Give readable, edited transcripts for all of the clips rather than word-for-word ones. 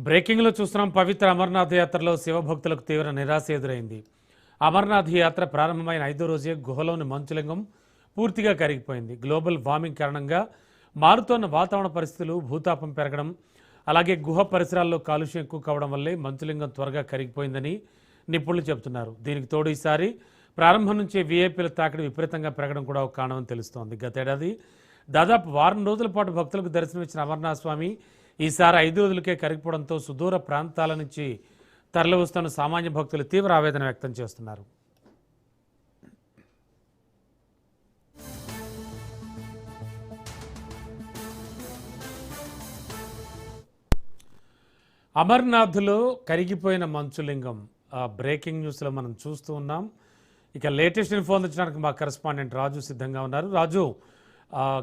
Breaking లో చూస్తున్నాం. పవిత్ర అమర్నాథ్ యాత్రలో శివభక్తులకు తీవ్ర నిరాశ ఎదురైంది. అమర్నాథ్ యాత్ర ప్రారంభమైన 5వ రోజే గుహలోని మంచులింగం పూర్తిగా కరిగిపోయింది. గ్లోబల్ వార్మింగ్ కారణంగా మారుతోన్న వాతావరణ పరిస్థితులు, భూతాపం పెరగడం, అలాగే గుహ పరిసరాల్లో కాలుష్యం ఎక్కువ కావడం వల్లే మంచులింగం త్వరగా కరిగిపోయిందని నిపుణులు చెబుతున్నారు. దీనికి తోడు ఈసారి ప్రారంభం నుంచే వీఐపీల తాకిడి విపరీతంగా పెరగడం కూడా ఒక కారణమని తెలుస్తోంది. గతేడాది దాదాపు వారం రోజుల పాటు భక్తులకు దర్శనమిచ్చిన అమర్నాథ్ స్వామి ఈసారి 5 రోజులకే కరిగిపోవడంతో సుదూర ప్రాంతాల నుంచి తరలివస్తున్న సామాన్య భక్తులు తీవ్ర ఆవేదన వ్యక్తం చేస్తున్నారు. అమర్నాథ్లో కరిగిపోయిన మంచులింగం బ్రేకింగ్ న్యూస్లో మనం చూస్తూ ఉన్నాం. ఇక లేటెస్ట్ ఇన్ఫోన్ ఇచ్చడానికి మా కరెస్పాండెంట్ రాజు సిద్ధంగా ఉన్నారు. రాజు,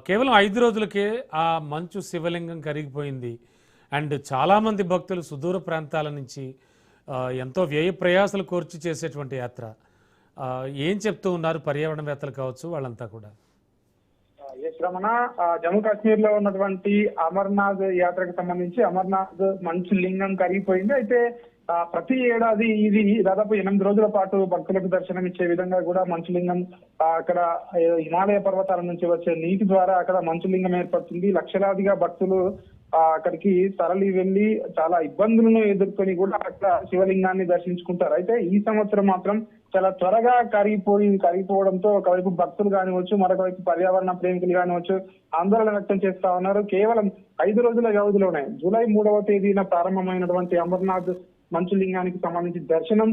కేవలం 5 రోజులకే ఆ మంచు శివలింగం కరిగిపోయింది. అండ్ చాలామంది భక్తులు సుదూర ప్రాంతాల నుంచి ఎంతో వ్యయ ప్రయాసాలు కోర్చి చేసేటువంటి యాత్ర. ఏం చెప్తూ ఉన్నారు పర్యావరణవేత్తలు కావచ్చు వాళ్ళంతా కూడా? రమణ, జమ్మూ కాశ్మీర్ లో ఉన్నటువంటి అమర్నాథ్ యాత్రకు సంబంధించి అమర్నాథ్ మంచు లింగం కరిగిపోయింది. అయితే ప్రతి ఏడాది ఇది దాదాపు 8 రోజుల పాటు భక్తులకు దర్శనం ఇచ్చే విధంగా కూడా మంచులింగం అక్కడ హిమాలయ పర్వతాల నుంచి వచ్చే నీటి ద్వారా అక్కడ మంచులింగం ఏర్పడుతుంది. లక్షలాదిగా భక్తులు అక్కడికి తరలి వెళ్లి చాలా ఇబ్బందులను ఎదుర్కొని కూడా అక్కడ శివలింగాన్ని దర్శించుకుంటారు. అయితే ఈ సంవత్సరం మాత్రం చాలా త్వరగా కరిగిపోవడంతో ఒకవైపు భక్తులు కానివచ్చు, మరొక వైపు పర్యావరణ ప్రేమికులు కానివచ్చు ఆందోళన వ్యక్తం చేస్తా ఉన్నారు. కేవలం 5 రోజుల వ్యవధిలోనే జూలై 3వ తేదీన ప్రారంభమైనటువంటి అమర్నాథ్ మంచులింగానికి సంబంధించి దర్శనం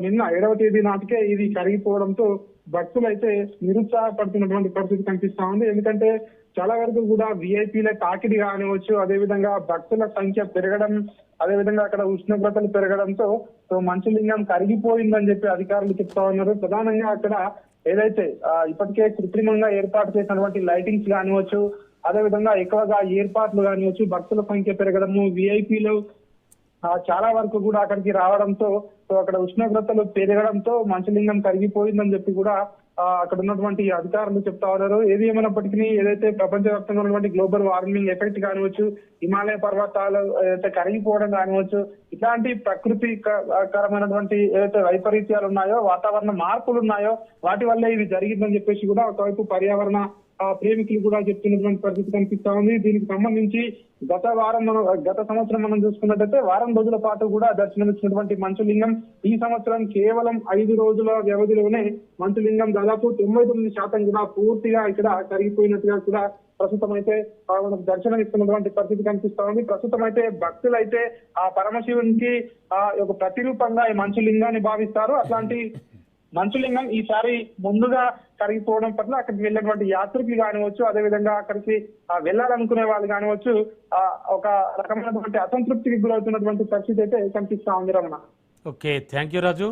నిన్న 7వ తేదీ నాటికే ఇది కరిగిపోవడంతో భక్తులు అయితే నిరుత్సాహపడుతున్నటువంటి పరిస్థితి కనిపిస్తా ఉంది. ఎందుకంటే చాలా వరకు కూడా విఐపీల తాకిడి కానివచ్చు, అదేవిధంగా భక్తుల సంఖ్య పెరగడం, అదేవిధంగా అక్కడ ఉష్ణోగ్రతలు పెరగడంతో మంచులింగం కరిగిపోయిందని చెప్పి అధికారులు చెప్తా ఉన్నారు. ప్రధానంగా అక్కడ ఏదైతే ఇప్పటికే కృత్రిమంగా ఏర్పాటు చేసినటువంటి లైటింగ్స్ కానివచ్చు, అదేవిధంగా ఎక్కువగా ఏర్పాట్లు కానివచ్చు, భక్తుల సంఖ్య పెరగడము, విఐపీలు చాలా వరకు కూడా అక్కడికి రావడంతో అక్కడ ఉష్ణోగ్రతలు పెరగడంతో మంచులింగం కరిగిపోయిందని చెప్పి కూడా అక్కడ ఉన్నటువంటి అధికారులు చెప్తా ఉన్నారు. ఏది ఏమైనప్పటికీ ఏదైతే ప్రపంచవ్యాప్తంగా ఉన్నటువంటి గ్లోబల్ వార్మింగ్ ఎఫెక్ట్ కానివచ్చు, హిమాలయ పర్వతాలు ఏదైతే కరిగిపోవడం కానివచ్చు, ఇట్లాంటి ప్రకృతికరమైనటువంటి ఏదైతే వైపరీత్యాలు ఉన్నాయో, వాతావరణ మార్పులు ఉన్నాయో వాటి వల్లే ఇది జరిగిందని చెప్పేసి కూడా ఒకవైపు పర్యావరణ ప్రేమికులు కూడా చెప్తున్నటువంటి పరిస్థితి కనిపిస్తా ఉంది. దీనికి సంబంధించి గత సంవత్సరం మనం చూసుకున్నట్టయితే వారం రోజుల పాటు కూడా దర్శనమిచ్చినటువంటి మంచులింగం ఈ సంవత్సరం కేవలం 5 రోజుల వ్యవధిలోనే మంచులింగం దాదాపు 99% కూడా పూర్తిగా ఇక్కడ కరిగిపోయినట్టుగా కూడా ప్రస్తుతం అయితే మనకు దర్శనం ఇస్తున్నటువంటి పరిస్థితి కనిపిస్తా ఉంది. ప్రస్తుతం అయితే భక్తులు అయితే ఆ పరమశివునికి ఒక ప్రతిరూపంగా ఈ మంచులింగాన్ని భావిస్తారు. అట్లాంటి మంచులింగం ఈసారి ముందుగా కరిగిపోవడం పట్ల అక్కడికి వెళ్ళినటువంటి యాత్రికులు కానివచ్చు, అదేవిధంగా అక్కడికి వెళ్ళాలనుకునే వాళ్ళు కానివచ్చు ఒక రకమైనటువంటి అసంతృప్తికి గురవుతున్నటువంటి పరిస్థితి అయితే కనిపిస్తా ఉంది. Ramana, okay, thank you Raju.